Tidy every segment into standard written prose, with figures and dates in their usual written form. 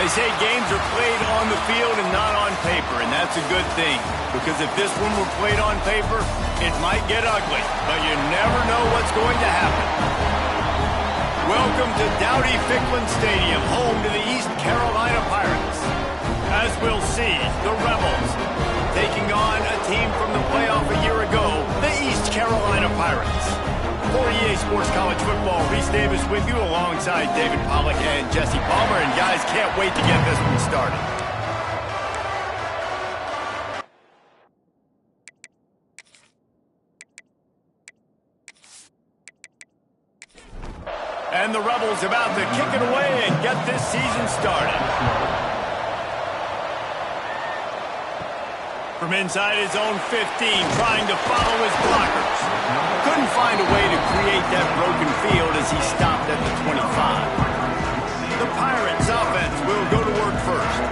They say games are played on the field and not on paper, and that's a good thing. Because if this one were played on paper, it might get ugly. But you never know what's going to happen. Welcome to Dowdy-Ficklin Stadium, home to the East Carolina Pirates. As we'll see, the Rebels taking on a team from the playoff a year ago, the East Carolina Pirates. For EA Sports College Football, Reese Davis with you alongside David Pollack and Jesse Palmer. And guys, can't wait to get this one started. And the Rebels about to kick it away and get this season started. From inside his own 15, trying to follow his blockers. Couldn't find a way to create that broken field as he stopped at the 25. The Pirates offense will go to work first.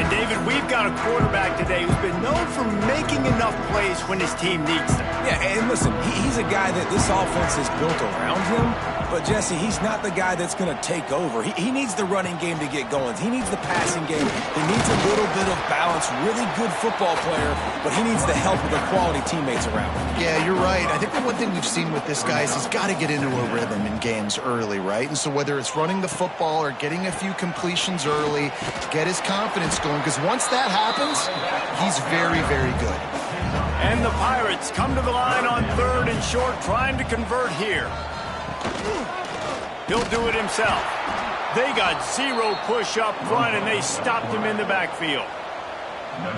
And David, we've got a quarterback today who's been known for making enough plays when his team needs them. Yeah, and listen, he's a guy that this offense is built around him. But, Jesse, he's not the guy that's going to take over. He needs the running game to get going. He needs the passing game. He needs a little bit of balance. Really good football player, but he needs the help of the quality teammates around him. Yeah, you're right. I think the one thing we've seen with this guy is he's got to get into a rhythm in games early, right? And so whether it's running the football or getting a few completions early to get his confidence going, because once that happens, he's very, very good. And the Pirates come to the line on 3rd and short, trying to convert here. He'll do it himself. They got 0 push up front, and they stopped him in the backfield.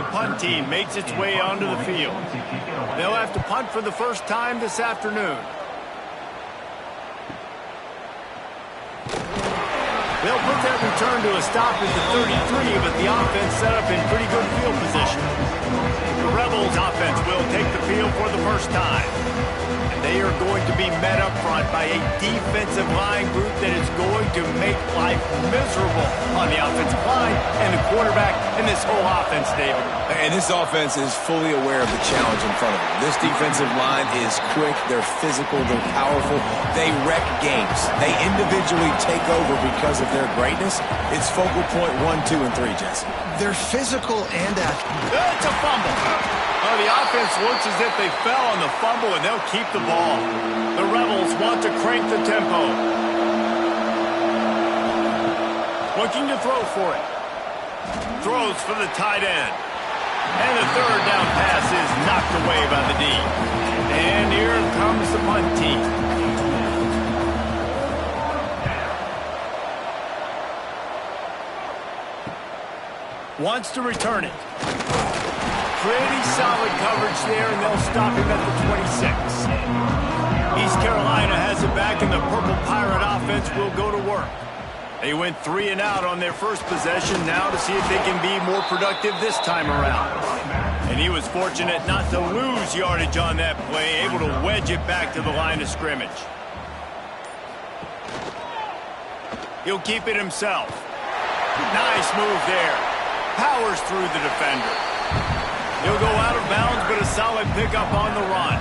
The punt team makes its way onto the field. They'll have to punt for the first time this afternoon. They'll put that return to a stop at the 33, but the offense set up in pretty good field position. The Rebels offense will take the field for the first time. They are going to be met up front by a defensive line group that is going to make life miserable on the offensive line and the quarterback and this whole offense, David. And this offense is fully aware of the challenge in front of them. This defensive line is quick, they're physical, they're powerful, they wreck games. They individually take over because of their greatness. It's focal point 1, 2, and 3, Jesse. They're physical and athletic. It's a fumble. Oh, the offense looks as if they fell on the fumble, and they'll keep the ball. The Rebels want to crank the tempo. Looking to throw for it. Throws for the tight end. And the 3rd down pass is knocked away by the D. And here comes the punt team. Wants to return it. Pretty solid coverage there, and they'll stop him at the 26. East Carolina has it back, and the Purple Pirate offense will go to work. They went 3 and out on their first possession, now to see if they can be more productive this time around. And he was fortunate not to lose yardage on that play, able to wedge it back to the line of scrimmage. He'll keep it himself. Nice move there. Powers through the defender. He'll go out of bounds, but a solid pickup on the run.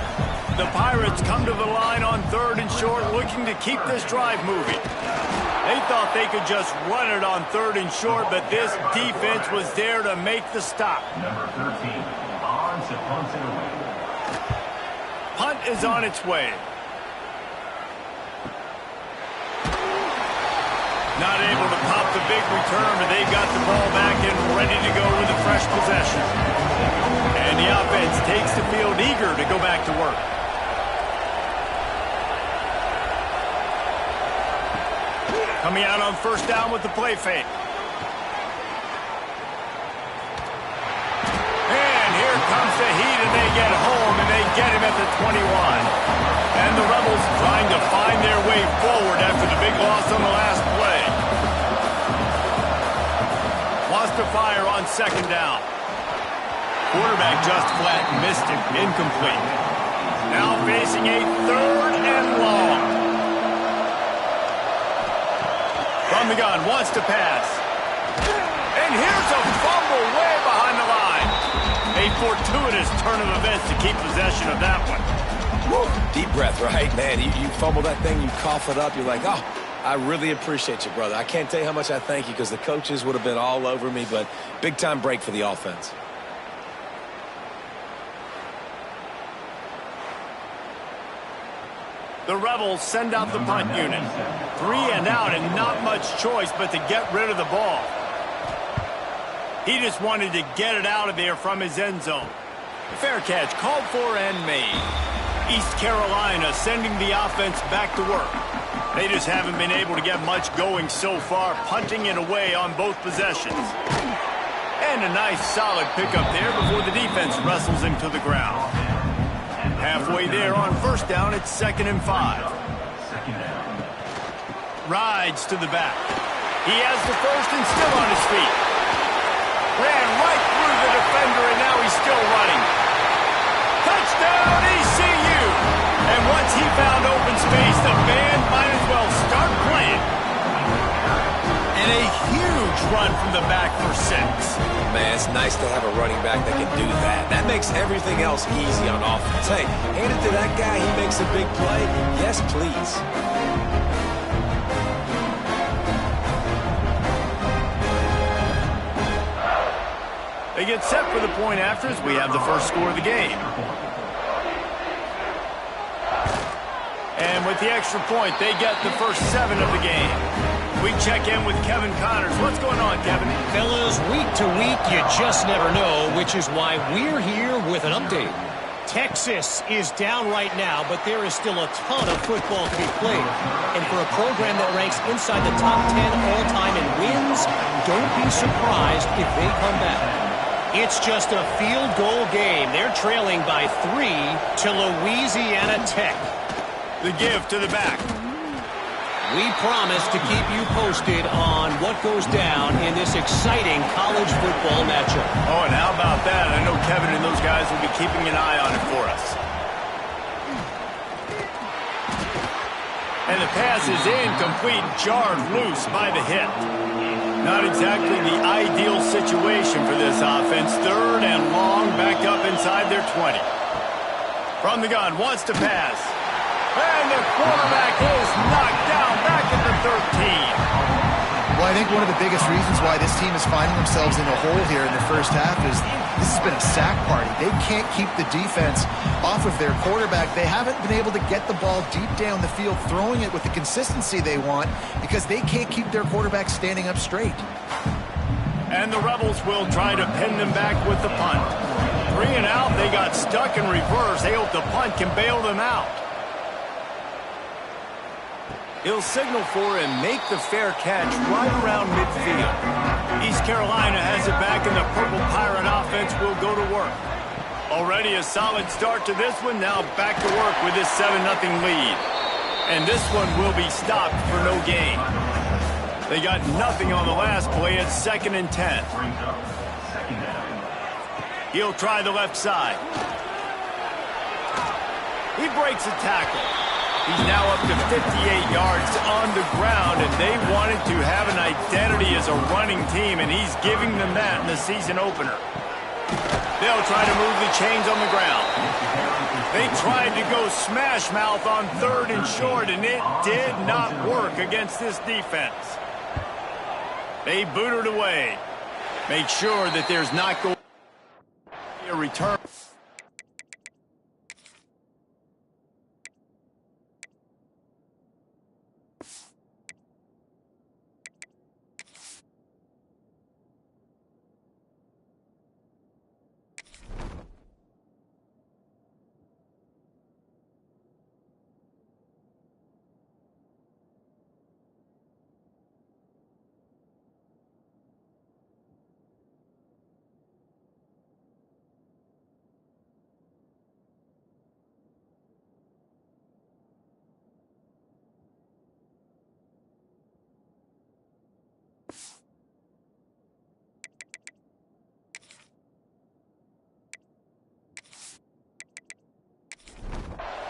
The Pirates come to the line on 3rd and short, looking to keep this drive moving. They thought they could just run it on 3rd and short, but this defense was there to make the stop. Number 13, on to punt it away. Punt is on its way. Not able to pop the big return, but they've got the ball back and ready to go with a fresh possession. And the offense takes the field eager to go back to work. Coming out on 1st down with the play fake. And here comes the heat, and they get home, and they get him at the 21. And the Rebels trying to find their way forward after the big loss on the last play. Lost to fire on 2nd down. Quarterback just flat missed him. Incomplete. Now facing a 3rd and long. From the gun, wants to pass. And here's a fumble way behind the line. A fortuitous turn of events to keep possession of that one. Woo. Deep breath, right? Man, you fumble that thing, you cough it up, you're like, oh, I really appreciate you, brother. I can't tell you how much I thank you because the coaches would have been all over me, but big-time break for the offense. The Rebels send out the punt unit. 3 and out and not much choice but to get rid of the ball. He just wanted to get it out of there from his end zone. Fair catch called for and made. East Carolina sending the offense back to work. They just haven't been able to get much going so far, punting it away on both possessions. And a nice solid pickup there before the defense wrestles him to the ground. Halfway there on first down, it's 2nd and 5. Rides to the back. He has the first and still on his feet. Ran right through the defender, and now he's still running. Touchdown, ECU! And once he found open space, the band might as well start playing. And a huge run from the back for 6. Man, it's nice to have a running back that can do that. That makes everything else easy on offense. Hey, hand it to that guy, he makes a big play. Yes, please. They get set for the point after as we have the first score of the game. And with the extra point, they get the first 7 of the game. We check in with Kevin Connors. What's going on, Kevin? Fellas, week to week, you just never know, which is why we're here with an update. Texas is down right now, but there is still a ton of football to be played. And for a program that ranks inside the top 10 all-time in wins, don't be surprised if they come back. It's just a field goal game. They're trailing by 3 to Louisiana Tech. The give to the back. We promise to keep you posted on what goes down in this exciting college football matchup. Oh, and how about that? I know Kevin and those guys will be keeping an eye on it for us. And the pass is incomplete, jarred loose by the hit. Not exactly the ideal situation for this offense. 3rd and long, backed up inside their 20. From the gun, wants to pass. And the quarterback is knocked down back at the 13. Well, I think one of the biggest reasons why this team is finding themselves in a hole here in the first half is this has been a sack party. They can't keep the defense off of their quarterback. They haven't been able to get the ball deep down the field, throwing it with the consistency they want because they can't keep their quarterback standing up straight. And the Rebels will try to pin them back with the punt. 3 and out, they got stuck in reverse. They hope the punt can bail them out. He'll signal for and make the fair catch right around midfield. East Carolina has it back, and the Purple Pirate offense will go to work. Already a solid start to this one. Now back to work with this 7-0 lead. And this one will be stopped for no gain. They got nothing on the last play. It's 2nd and 10. He'll try the left side. He breaks a tackle. He's now up to 58 yards on the ground, and they wanted to have an identity as a running team, and he's giving them that in the season opener. They'll try to move the chains on the ground. They tried to go smash mouth on 3rd and short, and it did not work against this defense. They boot it away. Make sure that there's not going to be a return.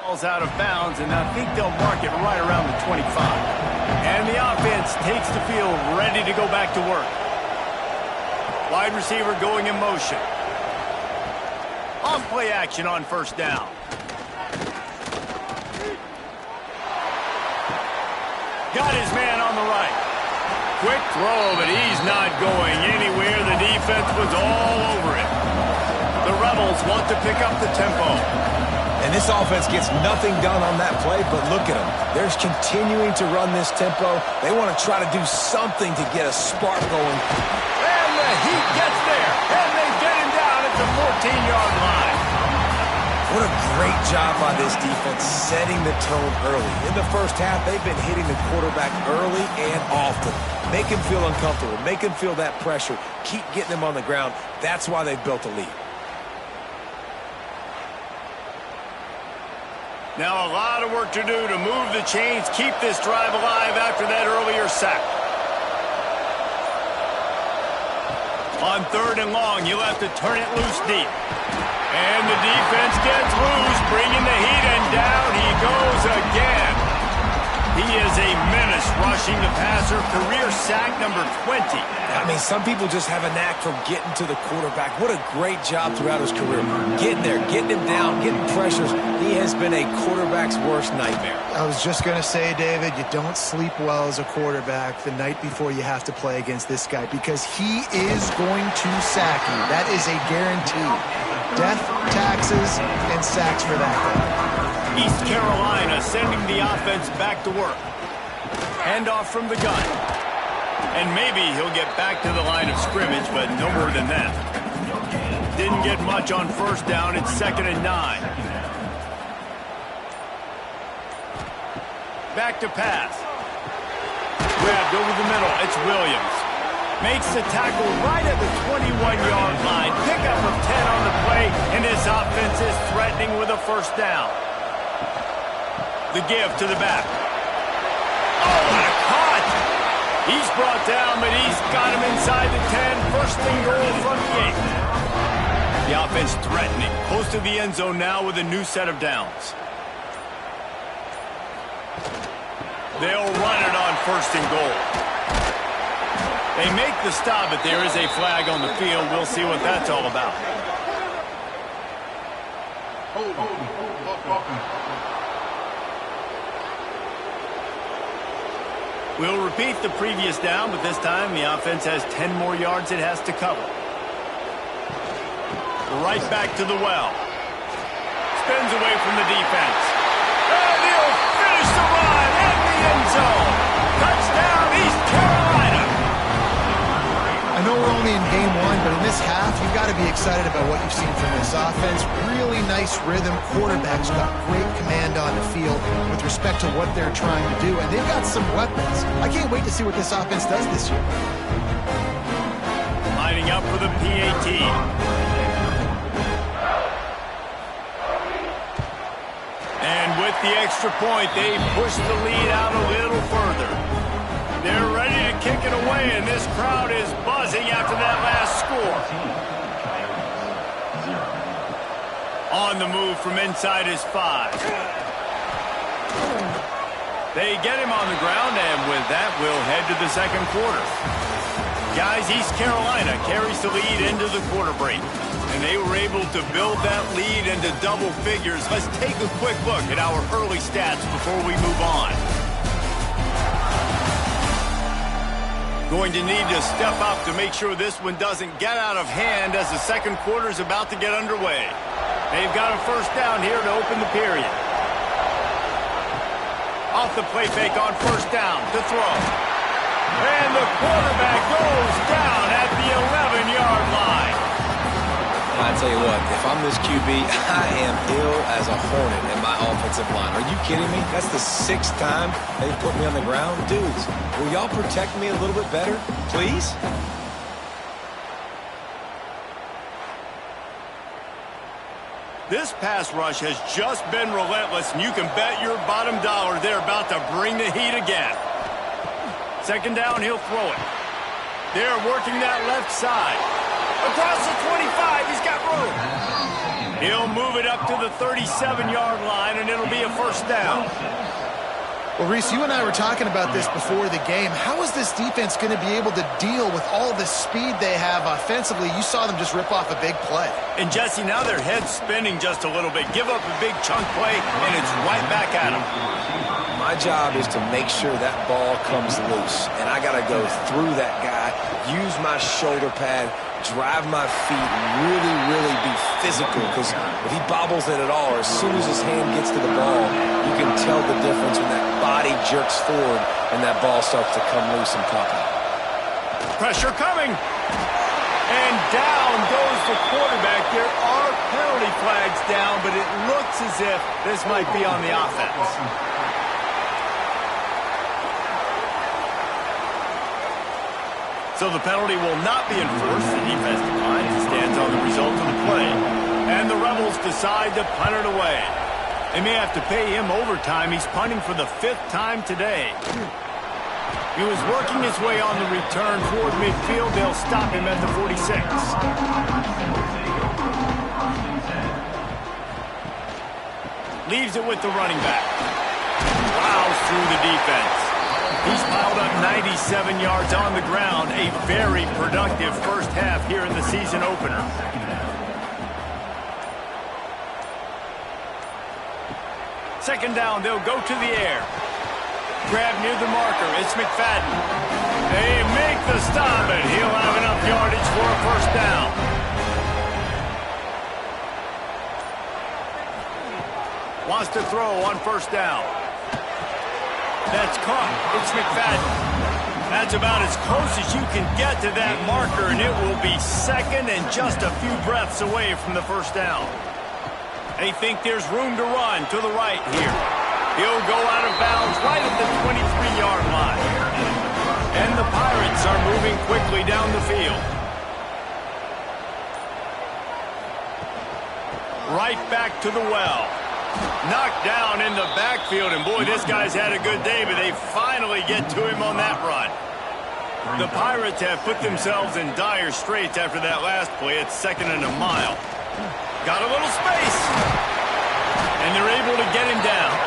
Ball's out of bounds, and I think they'll mark it right around the 25. And the offense takes the field, ready to go back to work. Wide receiver going in motion. On play action on first down. Got his man on the right. Quick throw, but he's not going anywhere. The defense was all over it. The Rebels want to pick up the tempo. And this offense gets nothing done on that play, but look at them. They're continuing to run this tempo. They want to try to do something to get a spark going. And the Heat gets there, and they get him down at the 14-yard line. What a great job by this defense setting the tone early. In the first half, they've been hitting the quarterback early and often. Make him feel uncomfortable. Make him feel that pressure. Keep getting him on the ground. That's why they've built a lead. Now a lot of work to do to move the chains, keep this drive alive after that earlier sack. On 3rd and long, he'll have to turn it loose deep. And the defense gets loose, bringing the Heat, and down he goes again. He is a menace rushing the passer, career sack number 20. I mean, some people just have a knack for getting to the quarterback. What a great job throughout his career. Getting there, getting him down, getting pressures. He has been a quarterback's worst nightmare. I was just going to say, David, you don't sleep well as a quarterback the night before you have to play against this guy because he is going to sack you. That is a guarantee. Death, taxes, and sacks for that guy. East Carolina sending the offense back to work. Handoff from the gun. And maybe he'll get back to the line of scrimmage, but no more than that. Didn't get much on 1st down. It's 2nd and 9. Back to pass. Grabbed over the middle. It's Williams. Makes the tackle right at the 21-yard line. Pickup of 10 on the play, and this offense is threatening with a 1st down. The give to the back. Oh, what a cut! He's brought down, but he's got him inside the 10. 1st and goal from the 8. The offense threatening. Close to the end zone now with a new set of downs. They'll run it on 1st and goal. They make the stop, but there is a flag on the field. We'll see what that's all about. We'll repeat the previous down, but this time the offense has 10 more yards it has to cover. Right back to the well. Spins away from the defense. And he'll finish the run in the end zone. Touchdown, East Carolina. I know we're only in game 1, but in this half, you've got to be excited about what you've seen from this offense. Really nice rhythm. Quarterback's got great command on the field with respect to what they're trying to do, and they've got some weapons. I can't wait to see what this offense does this year. Lining up for the PAT. And with the extra point, they push the lead out a little further. They're ready to kick it away, and this crowd is buzzing after that last score. On the move from inside his 5. They get him on the ground, and with that, we'll head to the 2nd quarter. Guys, East Carolina carries the lead into the quarter break, and they were able to build that lead into double figures. Let's take a quick look at our early stats before we move on. Going to need to step up to make sure this one doesn't get out of hand as the 2nd quarter is about to get underway. They've got a 1st down here to open the period. Off the play fake on 1st down to throw. And the quarterback goes down at the 11-yard line. I tell you what, if I'm this QB, I am ill as a hornet in my offensive line. Are you kidding me? That's the 6th time they put me on the ground. Dudes, will y'all protect me a little bit better, please? This pass rush has just been relentless, and you can bet your bottom dollar they're about to bring the heat again. 2nd down, he'll throw it. They're working that left side. Across the 25, he's got room. He'll move it up to the 37-yard line, and it'll be a 1st down. Well, Reese, you and I were talking about this before the game. How is this defense going to be able to deal with all the speed they have offensively? You saw them just rip off a big play. And, Jesse, now their head's spinning just a little bit. Give up a big chunk play, and it's right back at them. My job is to make sure that ball comes loose. And I got to go through that guy, use my shoulder pad, drive my feet, really, really be physical. Because if he bobbles it at all, or as soon as his hand gets to the ball, you can tell the difference when that body jerks forward and that ball starts to come loose and pop out. Pressure coming. And down goes the quarterback. There are penalty flags down, but it looks as if this might be on the offense. So the penalty will not be enforced. The defense declines and stands on the result of the play. And the Rebels decide to punt it away. They may have to pay him overtime. He's punting for the 5th time today. He was working his way on the return toward midfield. They'll stop him at the 46. Leaves it with the running back. Plows through the defense. He's piled up 97 yards on the ground. A very productive first half here in the season opener. Second down, they'll go to the air. Grab near the marker. It's McFadden. They make the stop, and he'll have enough yardage for a first down. Wants to throw on first down. That's caught. It's McFadden. That's about as close as you can get to that marker, and it will be second and just a few breaths away from the first down. They think there's room to run to the right here. He'll go out of bounds right at the 23-yard line. And the Pirates are moving quickly down the field. Right back to the well. Knocked down in the backfield, and boy, this guy's had a good day, but they finally get to him on that run. The Pirates have put themselves in dire straits after that last play. It's 2nd and a mile. Got a little space. And they're able to get him down.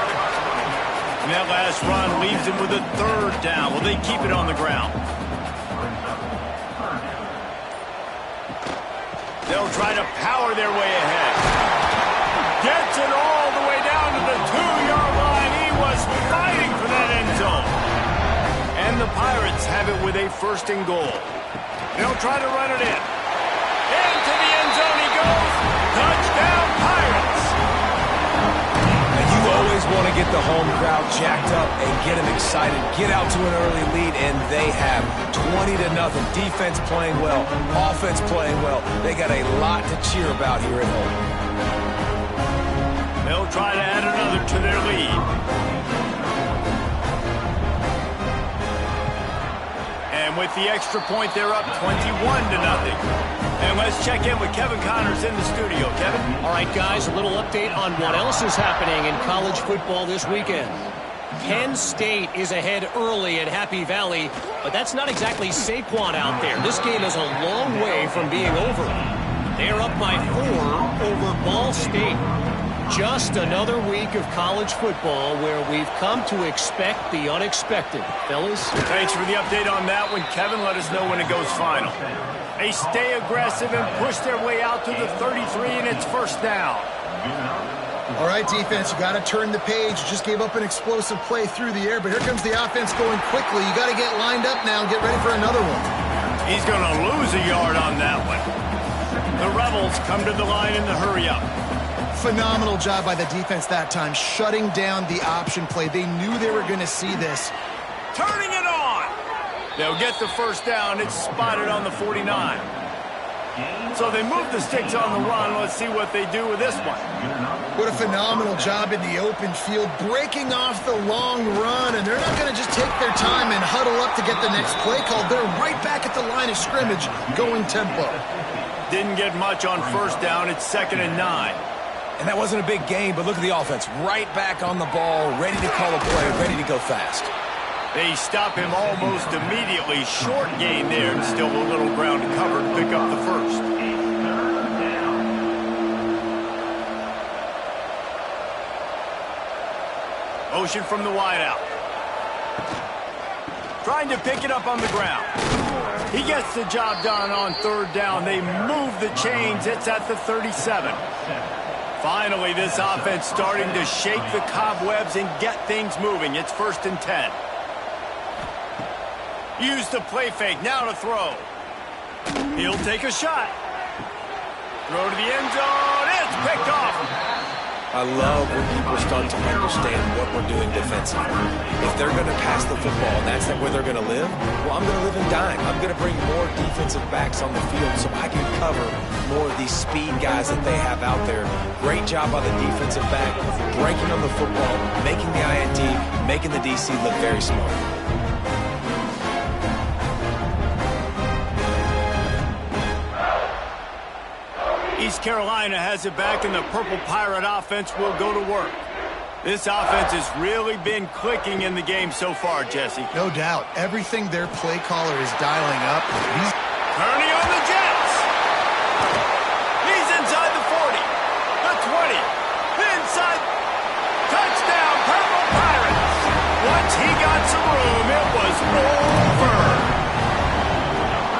And that last run leaves him with a 3rd down. Will they keep it on the ground? They'll try to power their way ahead. Gets it all the way down to the 2-yard line. He was fighting for that end zone. And the Pirates have it with a 1st and goal. They'll try to run it in. Into the end zone he goes. Touchdown, Pirates. You always want to get the home crowd jacked up and get them excited. Get out to an early lead, and they have 20-0. Defense playing well, offense playing well. They got a lot to cheer about here at home. They'll try to add another to their lead. And with the extra point, they're up 21-0. And let's check in with Kevin Connors in the studio. Kevin? All right, guys, a little update on what else is happening in college football this weekend. Penn State is ahead early at Happy Valley, but that's not exactly Saquon out there. This game is a long way from being over. They're up by 4 over Ball State. Just another week of college football where we've come to expect the unexpected. Fellas? Thanks for the update on that one, Kevin. Let us know when it goes final. They stay aggressive and push their way out to the 33, and it's 1st down. All right, defense, you got to turn the page. You just gave up an explosive play through the air, but here comes the offense going quickly. You got to get lined up now and get ready for another one. He's going to lose a yard on that one. The Rebels come to the line in the hurry-up. Phenomenal job by the defense that time, shutting down the option play. They knew they were going to see this. Turning it on! They'll get the 1st down. It's spotted on the 49. So they move the sticks on the run. Let's see what they do with this one. What a phenomenal job in the open field, breaking off the long run, and they're not going to just take their time and huddle up to get the next play called. They're right back at the line of scrimmage, going tempo. Didn't get much on 1st down. It's 2nd and 9. And that wasn't a big gain, but look at the offense. Right back on the ball, ready to call a play, ready to go fast. They stop him almost immediately. Short gain there, and still a little ground to cover to pick up the 1st. Motion from the wideout. Trying to pick it up on the ground. He gets the job done on 3rd down. They move the chains. It's at the 37. Finally, this offense starting to shake the cobwebs and get things moving. It's 1st and 10. Use the play fake. Now to throw. He'll take a shot. Throw to the end zone. It's picked off. I love when people start to understand what we're doing defensively. If they're going to pass the football and that's where they're going to live, well, I'm going to live and dime. I'm going to bring more defensive backs on the field so I can cover more of these speed guys that they have out there. Great job by the defensive back, breaking on the football, making the INT, making the DC look very smart. East Carolina has it back, and the Purple Pirate offense will go to work. This offense has really been clicking in the game so far, Jesse. No doubt. Everything their play caller is dialing up. Turning on the Jets. He's inside the 40, the 20, inside. Touchdown, Purple Pirates. Once he got some room, it was over.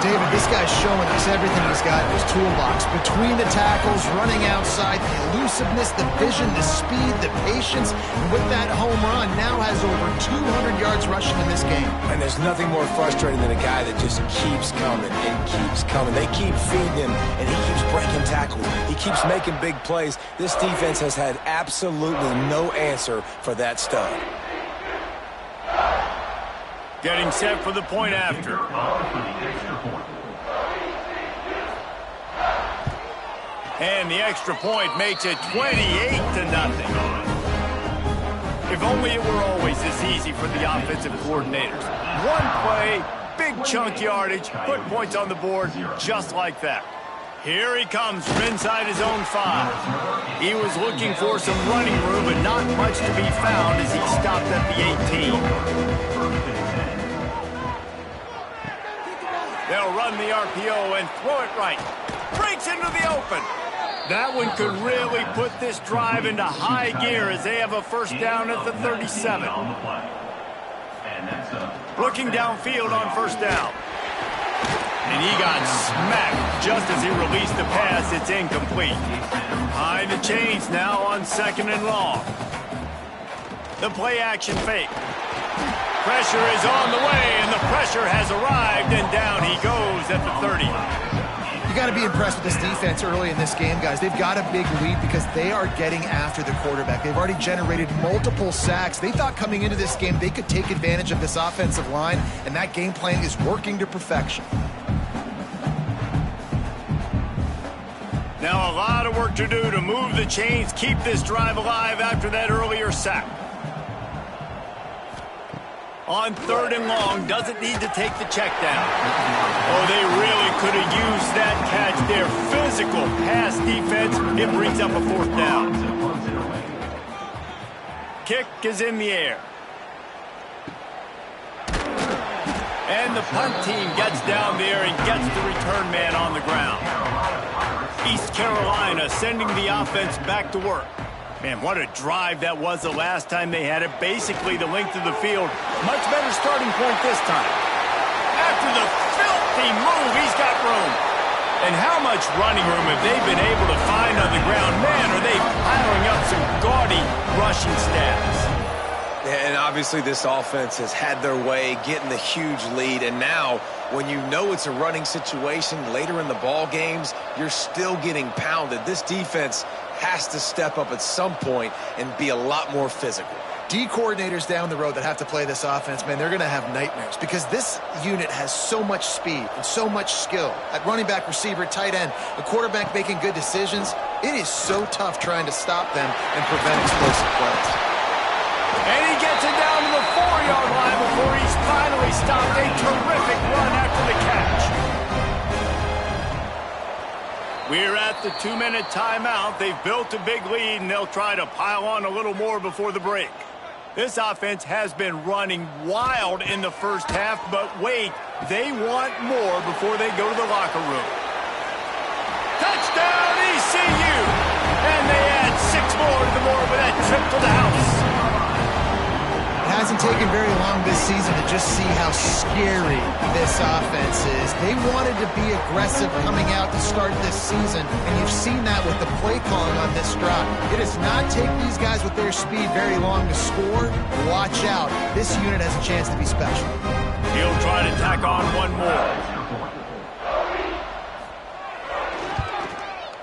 David, this guy's showing us everything he's got in his toolbox. Between the tackles, running outside, the elusiveness, the vision, the speed, the patience. And with that home run, now has over 200 yards rushing in this game. And there's nothing more frustrating than a guy that just keeps coming and keeps coming. They keep feeding him, and he keeps breaking tackles. He keeps making big plays. This defense has had absolutely no answer for that stud. Getting set for the point after. And the extra point makes it 28-0. If only it were always this easy for the offensive coordinators. One play, big chunk yardage, put points on the board just like that. Here he comes from inside his own 5. He was looking for some running room, but not much to be found as he stopped at the 18. They'll run the RPO and throw it right. Breaks into the open. That one could really put this drive into high gear as they have a first down at the 37. Looking downfield on first down. And he got smacked just as he released the pass. It's incomplete. Behind the chains now on 2nd and long. The play action fake. Pressure is on the way, and the pressure has arrived, and down he goes at the 30. You got to be impressed with this defense early in this game, guys. They've got a big lead because they are getting after the quarterback. They've already generated multiple sacks. They thought coming into this game they could take advantage of this offensive line, and that game plan is working to perfection. Now a lot of work to do to move the chains, keep this drive alive after that earlier sack. On 3rd and long, doesn't need to take the check down. Oh, they really could have used that catch there. Physical pass defense. It brings up a 4th down. Kick is in the air. And the punt team gets down there and gets the return man on the ground. East Carolina sending the offense back to work. Man, what a drive that was the last time they had it. Basically the length of the field. Much better starting point this time. After the filthy move, he's got room. And how much running room have they been able to find on the ground? Man, are they piling up some gaudy rushing stats. And obviously this offense has had their way, getting the huge lead. And now, when you know it's a running situation later in the ball games, you're still getting pounded. This defense has to step up at some point and be a lot more physical. D coordinators down the road that have to play this offense, man, they're going to have nightmares because this unit has so much speed and so much skill. At running back, receiver, tight end, a quarterback making good decisions, it is so tough trying to stop them and prevent explosive plays. And he gets it down to the 4-yard line before he's finally stopped. A terrific run after the catch. We're at the 2-minute timeout. They've built a big lead, and they'll try to pile on a little more before the break. This offense has been running wild in the first half, but wait, they want more before they go to the locker room. Touchdown, ECU! And they add 6 more to the board with that trip to the house. It hasn't taken very long this season to just see how scary this offense is. They wanted to be aggressive coming out to start this season, and you've seen that with the play calling on this drive. It does not take these guys with their speed very long to score. Watch out. This unit has a chance to be special. He'll try to tack on one more.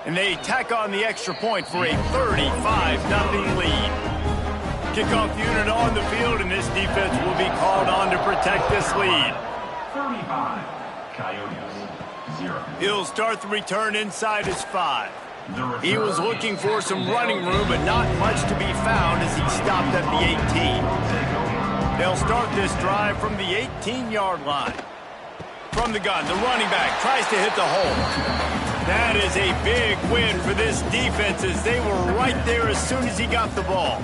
And they tack on the extra point for a 35-0 lead. Kickoff unit on the field, and this defense will be called on to protect this lead. 35, Coyotes, 0. He'll start the return inside his 5. He was looking for some running room, but not much to be found as he stopped at the 18. They'll start this drive from the 18-yard line. From the gun, the running back tries to hit the hole. That is a big win for this defense as they were right there as soon as he got the ball.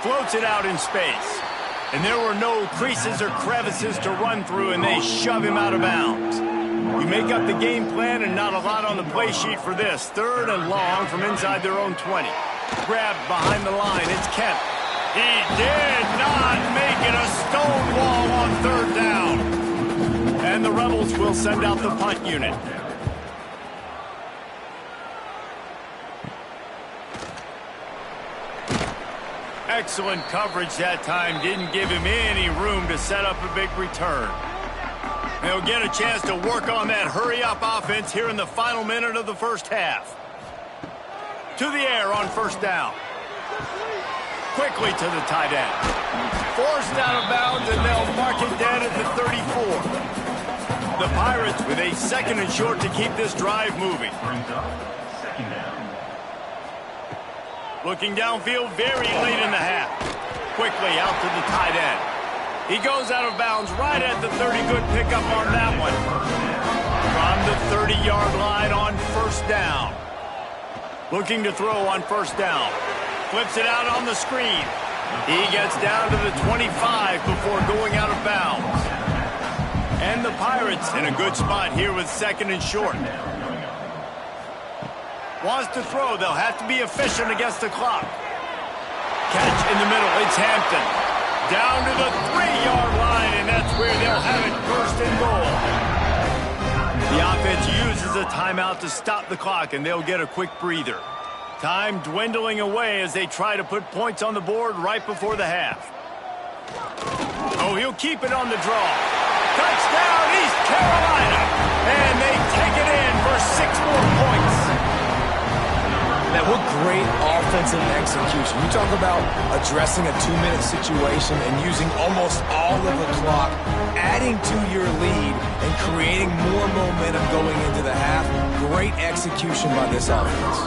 Floats it out in space. And there were no creases or crevices to run through, and they shove him out of bounds. You make up the game plan and not a lot on the play sheet for this. 3rd and long from inside their own 20. Grabbed behind the line. It's Kemp. He did not make it a stone wall on 3rd down. And the Rebels will send out the punt unit. Excellent coverage that time. Didn't give him any room to set up a big return. They'll get a chance to work on that hurry-up offense here in the final minute of the first half. To the air on 1st down. Quickly to the tight end. Forced out of bounds, and they'll mark it dead at the 34. The Pirates with a 2nd and short to keep this drive moving. Brings up 2nd down. Looking downfield very late in the half. Quickly out to the tight end. He goes out of bounds right at the 30. Good pickup on that one. From the 30-yard line on 1st down. Looking to throw on 1st down. Flips it out on the screen. He gets down to the 25 before going out of bounds. And the Pirates in a good spot here with 2nd and short. Wants to throw. They'll have to be efficient against the clock. Catch in the middle. It's Hampton. Down to the 3-yard line, and that's where they'll have it 1st and goal. The offense uses a timeout to stop the clock, and they'll get a quick breather. Time dwindling away as they try to put points on the board right before the half. Oh, he'll keep it on the draw. Touchdown, East Carolina. And they take it in for 6 more points. Man, what great offensive execution. You talk about addressing a 2-minute situation and using almost all of the clock, adding to your lead and creating more momentum going into the half. Great execution by this offense.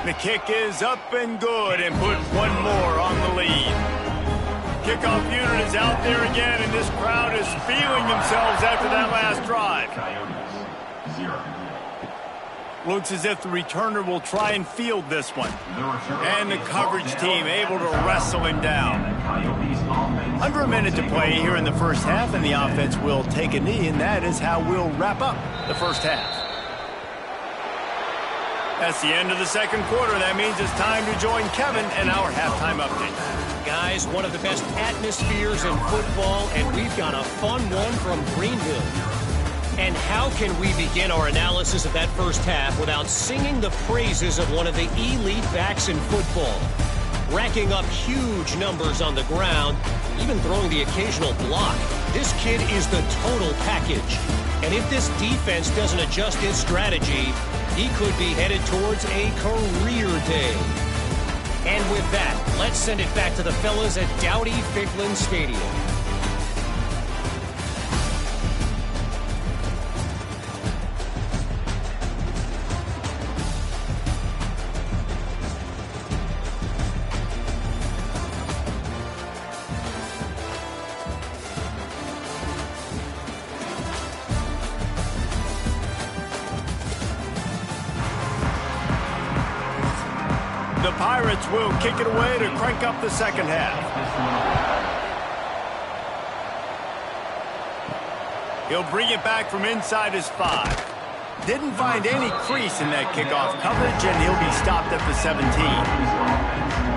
The kick is up and good and put 1 more on the lead. Kickoff unit is out there again, and this crowd is feeling themselves after that last drive. Coyotes, 0. Looks as if the returner will try and field this one. And the coverage team able to wrestle him down. Under a minute to play here in the first half, and the offense will take a knee, and that is how we'll wrap up the first half. That's the end of the 2nd quarter. That means it's time to join Kevin in our halftime update. Guys, one of the best atmospheres in football, and we've got a fun one from Greenville. And how can we begin our analysis of that first half without singing the praises of one of the elite backs in football? Racking up huge numbers on the ground, even throwing the occasional block. This kid is the total package. And if this defense doesn't adjust its strategy, he could be headed towards a career day. And with that, let's send it back to the fellas at Dowdy-Ficklin Stadium. The Pirates will kick it away to crank up the second half. He'll bring it back from inside his 5. Didn't find any crease in that kickoff coverage, and he'll be stopped at the 17.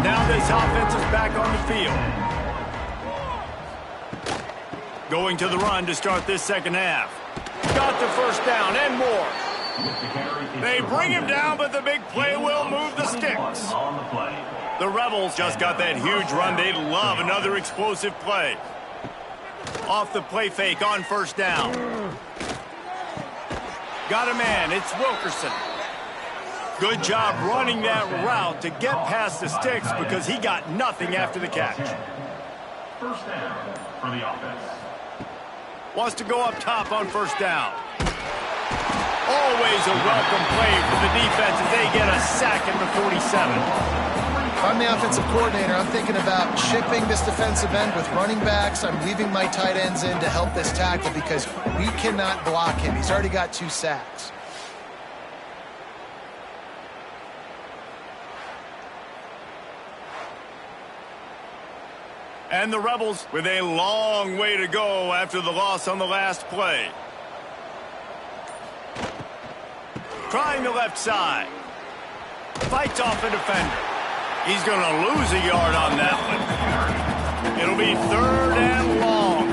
Now this offense is back on the field. Going to the run to start this second half. Got the first down and more. They bring him down, but the big play will move the sticks. The Rebels just got that huge run. They love another explosive play. Off the play fake on first down. Got a man. It's Wilkerson. Good job running that route to get past the sticks because he got nothing after the catch. First down for the offense. Wants to go up top on first down. Always a welcome play for the defense as they get a sack at the 47. If I'm the offensive coordinator, I'm thinking about chipping this defensive end with running backs. I'm leaving my tight ends in to help this tackle because we cannot block him. He's already got 2 sacks. And the Rebels with a long way to go after the loss on the last play. Trying the left side. Fights off a defender. He's going to lose a yard on that one. It'll be 3rd and long.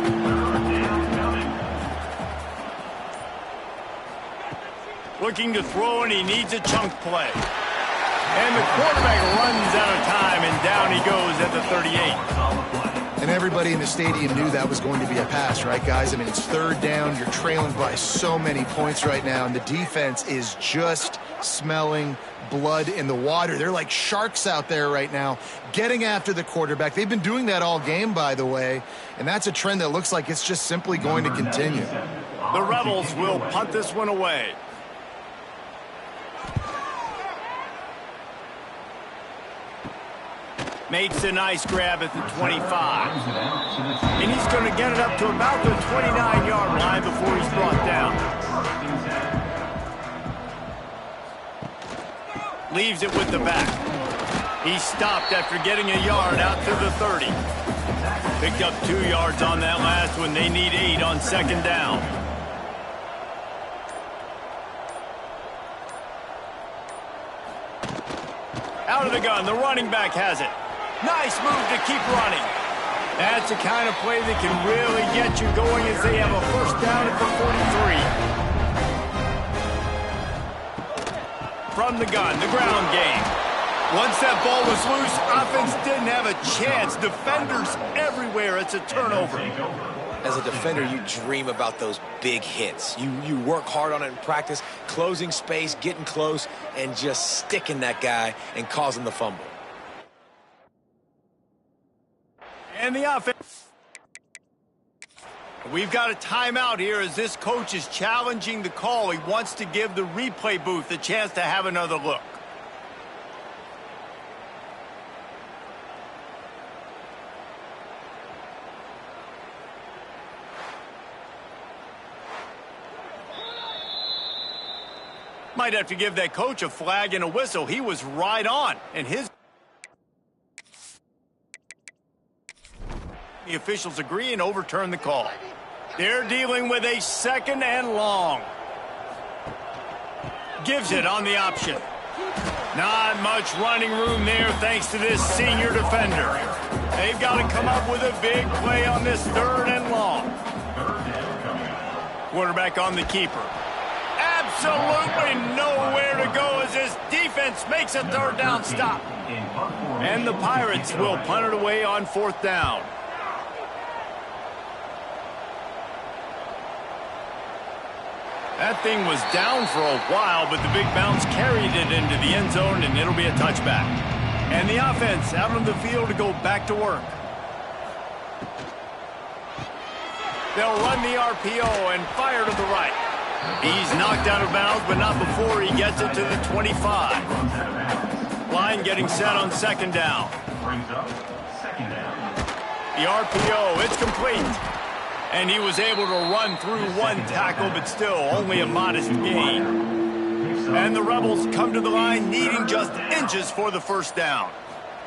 Looking to throw, and he needs a chunk play. And the quarterback runs out of time, and down he goes at the 38. And everybody in the stadium knew that was going to be a pass, right, guys? I mean, it's 3rd down. You're trailing by so many points right now, and the defense is just smelling blood in the water. They're like sharks out there right now, getting after the quarterback. They've been doing that all game, by the way, and that's a trend that looks like it's just simply going to continue. The Rebels will punt this one away. Makes a nice grab at the 25. And he's going to get it up to about the 29-yard line before he's brought down. Leaves it with the back. He stopped after getting a yard out to the 30. Picked up 2 yards on that last one. They need 8 on second down. Out of the gun. The running back has it. Nice move to keep running. That's the kind of play that can really get you going as they have a first down at the 43. From the gun, the ground game. Once that ball was loose, offense didn't have a chance. Defenders everywhere. It's a turnover. As a defender, you dream about those big hits. You work hard on it in practice, closing space, getting close, and just sticking that guy and causing the fumble. And the offense. We've got a timeout here as this coach is challenging the call. He wants to give the replay booth a chance to have another look. Might have to give that coach a flag and a whistle. He was right on, and the officials agree and overturn the call. They're dealing with a 2nd and long. Gives it on the option. Not much running room there thanks to this senior defender. They've got to come up with a big play on this 3rd and long. Quarterback on the keeper. Absolutely nowhere to go as this defense makes a 3rd down stop. And the Pirates will punt it away on 4th down. That thing was down for a while, but the big bounce carried it into the end zone, and it'll be a touchback. And the offense out on the field to go back to work. They'll run the RPO and fire to the right. He's knocked out of bounds, but not before he gets it to the 25. Line getting set on 2nd down. Brings up 2nd down. The RPO, it's complete. And he was able to run through 1 tackle, but still only a modest gain. And the Rebels come to the line needing just inches for the first down.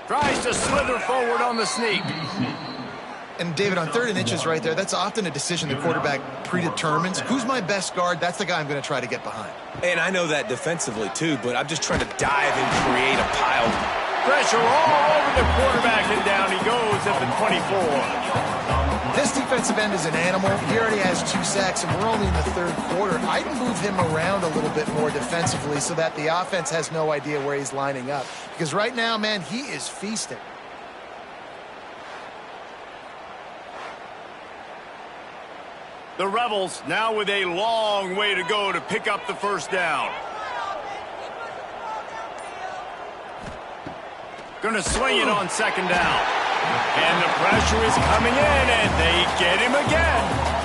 Tries to slither forward on the sneak. And, David, on 3rd and inches right there, that's often a decision the quarterback predetermines. Who's my best guard? That's the guy I'm going to try to get behind. And I know that defensively, too, but I'm just trying to dive and create a pile. Pressure all over the quarterback, and down he goes at the 24. This defensive end is an animal. He already has 2 sacks, and we're only in the 3rd quarter. I'd move him around a little bit more defensively so that the offense has no idea where he's lining up. Because right now, man, he is feasting. The Rebels now with a long way to go to pick up the first down. Gonna swing it on 2nd down. And the pressure is coming in, and they get him again.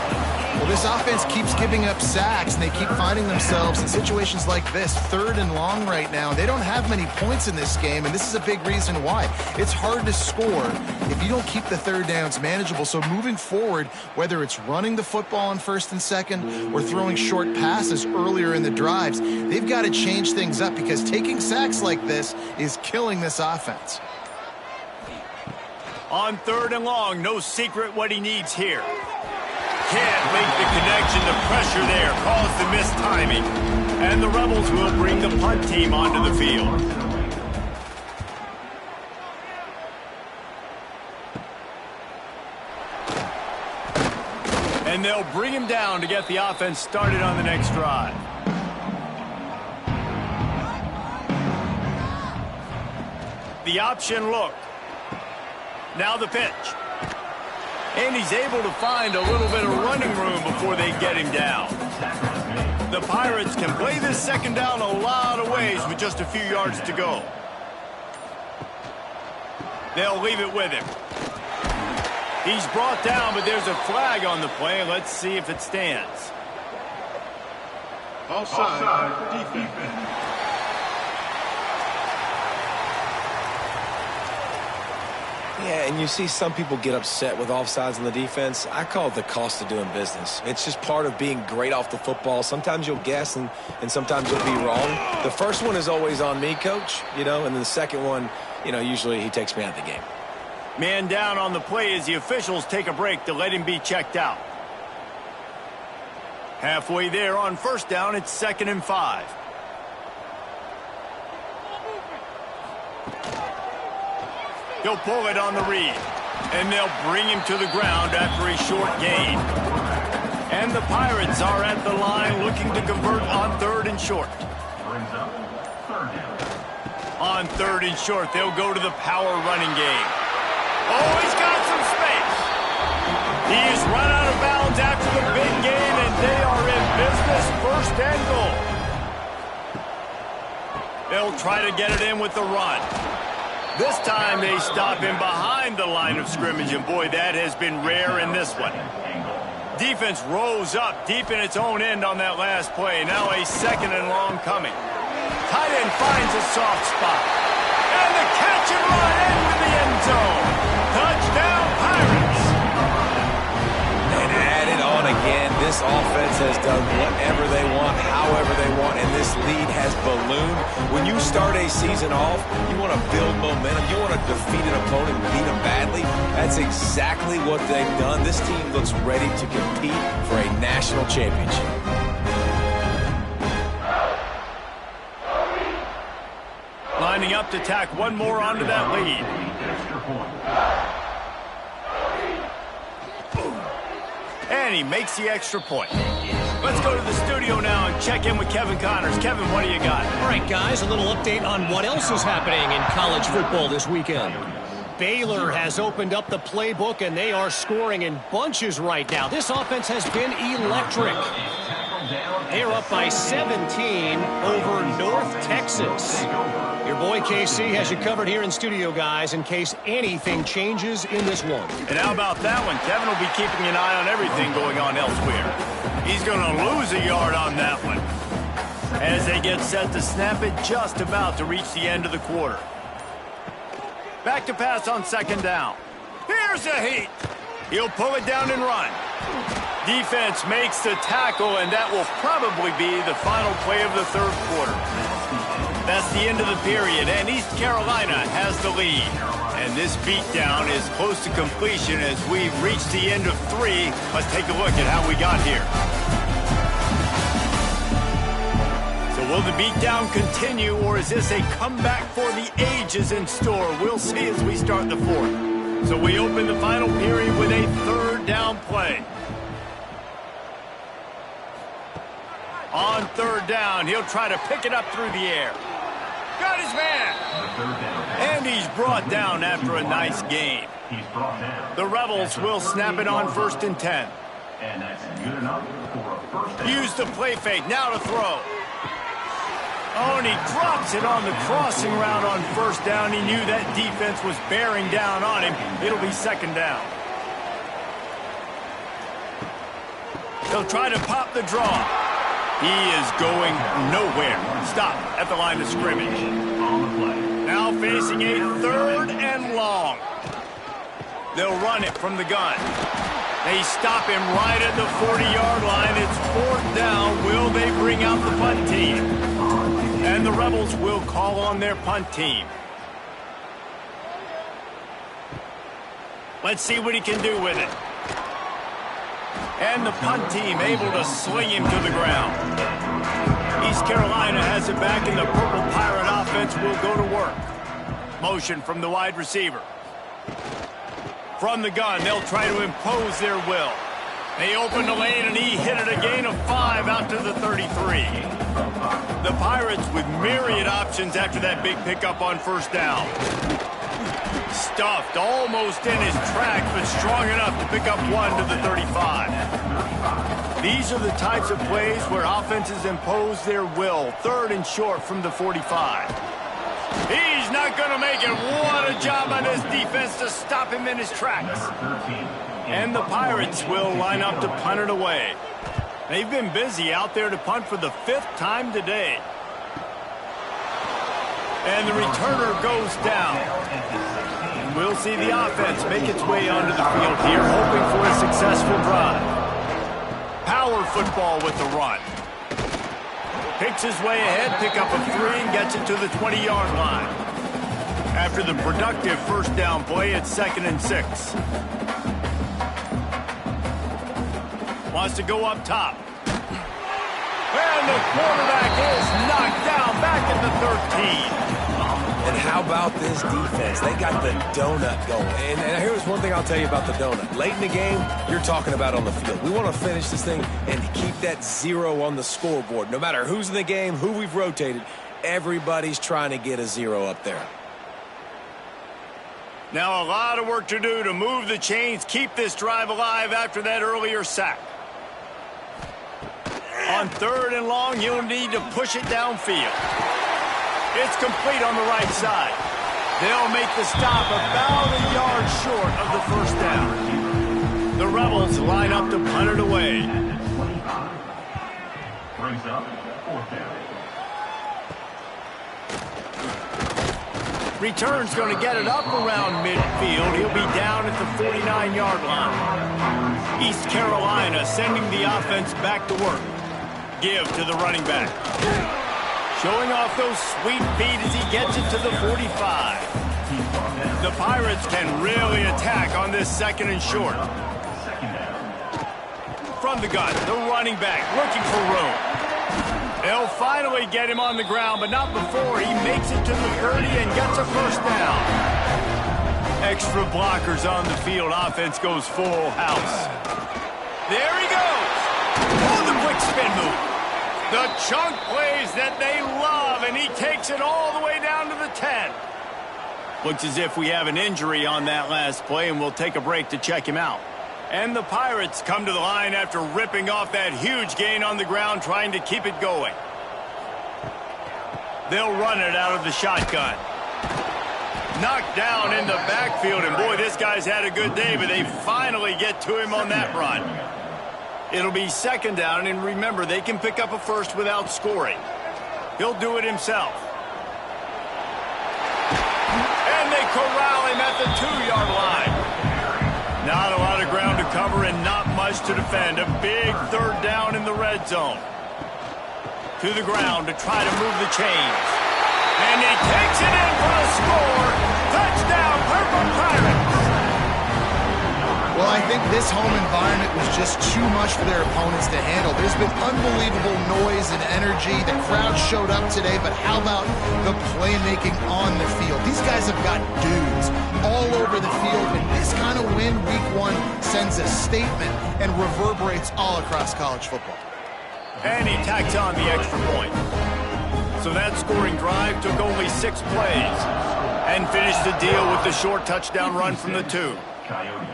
Well, this offense keeps giving up sacks, and they keep finding themselves in situations like this, 3rd and long right now. They don't have many points in this game, and this is a big reason why. It's hard to score if you don't keep the 3rd downs manageable. So moving forward, whether it's running the football on 1st and 2nd or throwing short passes earlier in the drives, they've got to change things up because taking sacks like this is killing this offense. On 3rd and long, no secret what he needs here. Can't make the connection. The pressure there caused the missed timing. And the Rebels will bring the punt team onto the field. And they'll bring him down to get the offense started on the next drive. The option look. Now the pitch. And he's able to find a little bit of running room before they get him down. The Pirates can play this 2nd down a lot of ways with just a few yards to go. They'll leave it with him. He's brought down, but there's a flag on the play. Let's see if it stands. Offside defense. Yeah, and you see some people get upset with offsides in the defense. I call it the cost of doing business. It's just part of being great off the football. Sometimes you'll guess and sometimes you'll be wrong. The first one is always on me, Coach, and then the second one, usually he takes me out of the game. Man down on the play as the officials take a break to let him be checked out. Halfway there on 1st down, it's 2nd and 5. He'll pull it on the read, and they'll bring him to the ground after a short gain. And the Pirates are at the line looking to convert on 3rd and short. Brings up 3rd down. On 3rd and short, they'll go to the power running game. Oh, he's got some space. He is run out of bounds after the big gain, and they are in business, 1st and goal. They'll try to get it in with the run. This time they stop him behind the line of scrimmage, and boy, that has been rare in this one. Defense rose up deep in its own end on that last play. Now a 2nd and long coming. Tight end finds a soft spot. And the catch and run into the end zone. Touchdown, Pirates. And add it on again. This offense has done whatever they want, however they want, and this lead has ballooned. When you start a season off, you want to build momentum. You want to defeat an opponent and beat them badly. That's exactly what they've done. This team looks ready to compete for a national championship. Lining up to tack one more onto that lead. And he makes the extra point. Let's go to the studio now and check in with Kevin Connors. Kevin, what do you got? All right, guys, a little update on what else is happening in college football this weekend. Baylor has opened up the playbook, and they are scoring in bunches right now. This offense has been electric. They are up by 17 over North Texas. Your boy KC has you covered here in studio, guys, in case anything changes in this one. And how about that one? Kevin will be keeping an eye on everything going on elsewhere. He's going to lose a yard on that one as they get set to snap it just about to reach the end of the quarter. Back to pass on 2nd down. Here's a heat. He'll pull it down and run. Defense makes the tackle, and that will probably be the final play of the 3rd quarter. That's the end of the period, and East Carolina has the lead. And this beatdown is close to completion as we've reached the end of 3. Let's take a look at how we got here. So will the beatdown continue, or is this a comeback for the ages in store? We'll see as we start the 4th. So we open the final period with a 3rd down play. On 3rd down, he'll try to pick it up through the air. Got his man. And he's brought down after a nice gain. The Rebels will snap it on 1st and 10. And that's good enough for a first down. Use the play fake, now to throw. Oh, and he drops it on the crossing route on 1st down. He knew that defense was bearing down on him. It'll be 2nd down. He'll try to pop the draw. He is going nowhere. Stop at the line of scrimmage. Now facing a 3rd and long. They'll run it from the gun. They stop him right at the 40-yard line. It's 4th down. Will they bring out the punt team? And the Rebels will call on their punt team. Let's see what he can do with it. And the punt team able to sling him to the ground. East Carolina has it back, and the Purple Pirate offense will go to work. Motion from the wide receiver. From the gun, they'll try to impose their will. They open the lane, and he hit it a gain of 5 out to the 33. The Pirates with myriad options after that big pickup on 1st down. Stuffed almost in his tracks, but strong enough to pick up 1 to the 35. These are the types of plays where offenses impose their will. 3rd and short from the 45. He's not going to make it. What a job by this defense to stop him in his tracks. And the Pirates will line up to punt it away. They've been busy out there to punt for the 5th time today. And the returner goes down. And we'll see the offense make its way onto the field here, hoping for a successful drive. Power football with the run. Picks his way ahead, pick up a 3, and gets it to the 20-yard line. After the productive 1st down play, it's 2nd and 6. Wants to go up top. And the quarterback is knocked down back at the 13. And how about this defense? They got the donut going. And here's one thing I'll tell you about the donut. Late in the game, you're talking about on the field. We want to finish this thing and keep that 0 on the scoreboard. No matter who's in the game, who we've rotated, everybody's trying to get a 0 up there. Now a lot of work to do to move the chains, keep this drive alive after that earlier sack. On 3rd and long, he'll need to push it downfield. It's complete on the right side. They'll make the stop about a yard short of the 1st down. The Rebels line up to punt it away. Brings up 4th down. Return's going to get it up around midfield. He'll be down at the 49-yard line. East Carolina sending the offense back to work. Give to the running back. Showing off those sweet feet as he gets it to the 45. The Pirates can really attack on this 2nd and short. From the gun, the running back looking for room. They'll finally get him on the ground, but not before he makes it to the 30 and gets a 1st down. Extra blockers on the field. Offense goes full house. There he goes. Oh, the quick spin move. The chunk plays that they love, and he takes it all the way down to the 10. Looks as if we have an injury on that last play, and we'll take a break to check him out. And the Pirates come to the line after ripping off that huge gain on the ground, trying to keep it going. They'll run it out of the shotgun. Knocked down in the backfield, and boy, this guy's had a good day, but they finally get to him on that run. It'll be 2nd down, and remember, they can pick up a 1st without scoring. He'll do it himself. And they corral him at the 2-yard line. Not a lot of ground to cover and not much to defend. A big 3rd down in the red zone. To the ground to try to move the chains. And he takes it in for a score. Touchdown, Purple Pirates. Well, I think this home environment was just too much for their opponents to handle. There's been unbelievable noise and energy. The crowd showed up today, but how about the playmaking on the field? These guys have got dudes all over the field, and this kind of win week one sends a statement and reverberates all across college football. And he tacks on the extra point. So that scoring drive took only 6 plays and finished the deal with the short touchdown run from the 2. Coyotes,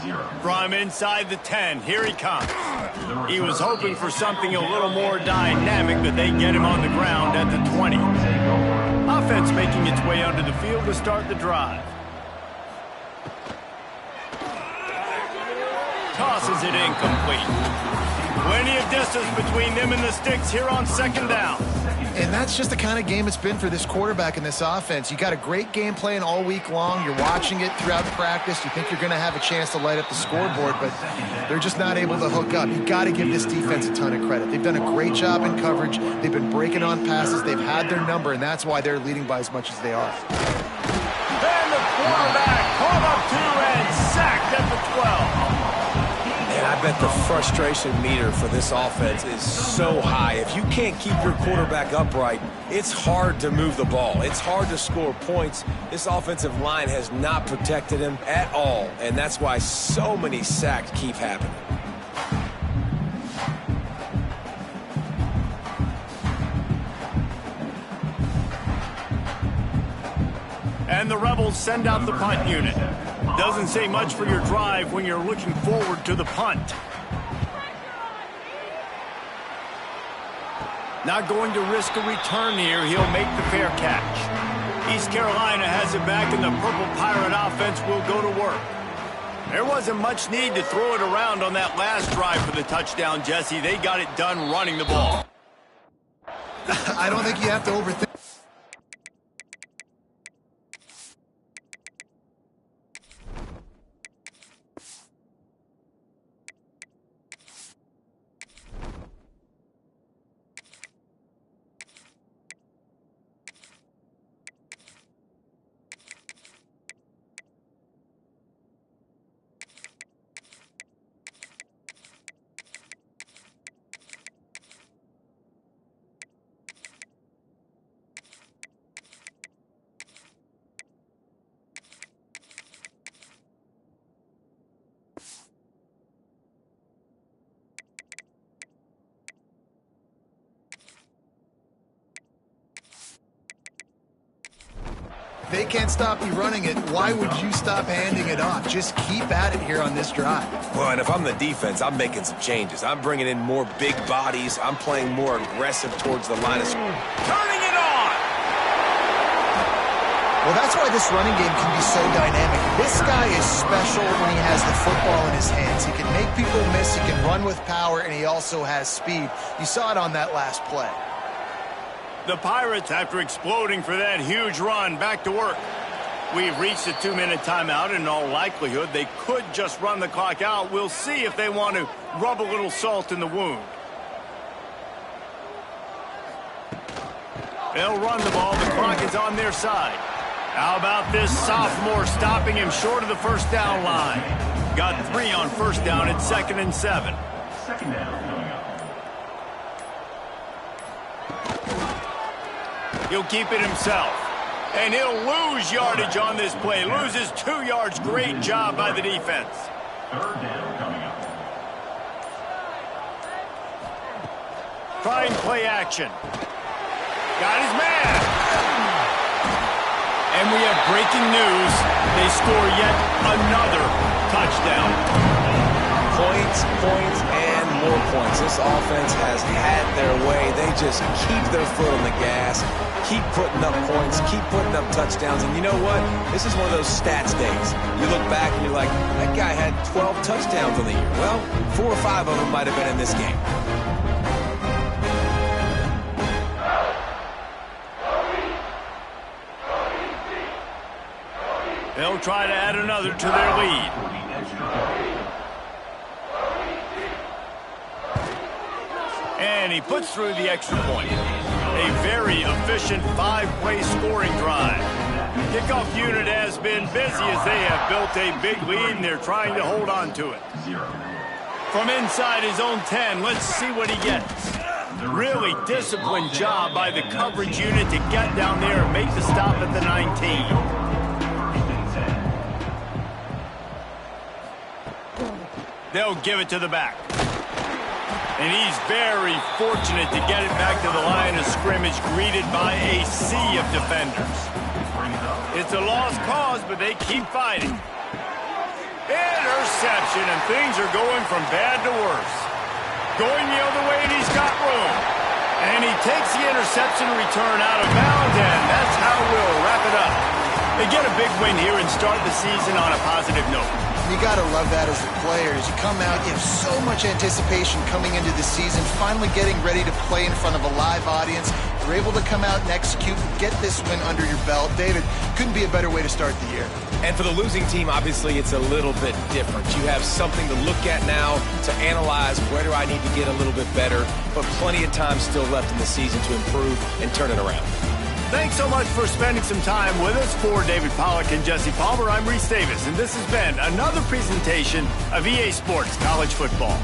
0. From inside the 10, here he comes. He was hoping for something a little more dynamic, but they get him on the ground at the 20. Offense making its way onto the field to start the drive. Tosses it incomplete. Plenty of distance between them and the sticks here on second down. And that's just the kind of game it's been for this quarterback and this offense. You got a great game plan all week long. You're watching it throughout practice. You think you're going to have a chance to light up the scoreboard, but they're just not able to hook up. You got to give this defense a ton of credit. They've done a great job in coverage. They've been breaking on passes. They've had their number, and that's why they're leading by as much as they are. And the quarterback pulled up 2 and sacked at the 12. And I bet the frustration meter for this offense is so high. If you can't keep your quarterback upright, it's hard to move the ball. It's hard to score points. This offensive line has not protected him at all, and that's why so many sacks keep happening. And the Rebels send out the punt unit. Doesn't say much for your drive when you're looking forward to the punt. Not going to risk a return here. He'll make the fair catch. East Carolina has it back, and the Purple Pirate offense will go to work. There wasn't much need to throw it around on that last drive for the touchdown, Jesse. They got it done running the ball. I don't think you have to overthink. They can't stop you running it. Why would you stop handing it off? Just keep at it here on this drive. Well, and if I'm the defense, I'm making some changes. I'm bringing in more big bodies. I'm playing more aggressive towards the line of scrimmage. Turning it on! Well, that's why this running game can be so dynamic. This guy is special when he has the football in his hands. He can make people miss, he can run with power, and he also has speed. You saw it on that last play. The Pirates, after exploding for that huge run, back to work. We've reached a 2-minute timeout, and in all likelihood, they could just run the clock out. We'll see if they want to rub a little salt in the wound. They'll run the ball. The clock is on their side. How about this sophomore stopping him short of the first down line? Got 3 on first down at 2nd and 7. Second down coming up. He'll keep it himself. And he'll lose yardage on this play. Loses 2 yards. Great job by the defense. Third down coming up. Trying play action. Got his man. And we have breaking news. They score yet another touchdown. Points, points, and more points. This offense has had their way. They just keep their foot on the gas, keep putting up points, keep putting up touchdowns. And you know what? This is one of those stats days. You look back and you're like, that guy had 12 touchdowns on the year. Well, 4 or 5 of them might have been in this game. They'll try to add another to their lead. And he puts through the extra point. A very efficient 5-play scoring drive. Kickoff unit has been busy as they have built a big lead, and they're trying to hold on to it. From inside his own 10, let's see what he gets. Really disciplined job by the coverage unit to get down there and make the stop at the 19. They'll give it to the back. And he's very fortunate to get it back to the line of scrimmage, greeted by a sea of defenders. It's a lost cause, but they keep fighting. Interception, and things are going from bad to worse. Going the other way, and he's got room. And he takes the interception return out of bounds, and that's how we'll wrap it up. They get a big win here and start the season on a positive note. You got to love that as a player. As you come out, you have so much anticipation coming into the season, finally getting ready to play in front of a live audience. You're able to come out and execute, get this win under your belt. David, couldn't be a better way to start the year. And for the losing team, obviously, it's a little bit different. You have something to look at now to analyze where do I need to get a little bit better, but plenty of time still left in the season to improve and turn it around. Thanks so much for spending some time with us. For David Pollack and Jesse Palmer, I'm Reese Davis, and this has been another presentation of EA Sports College Football.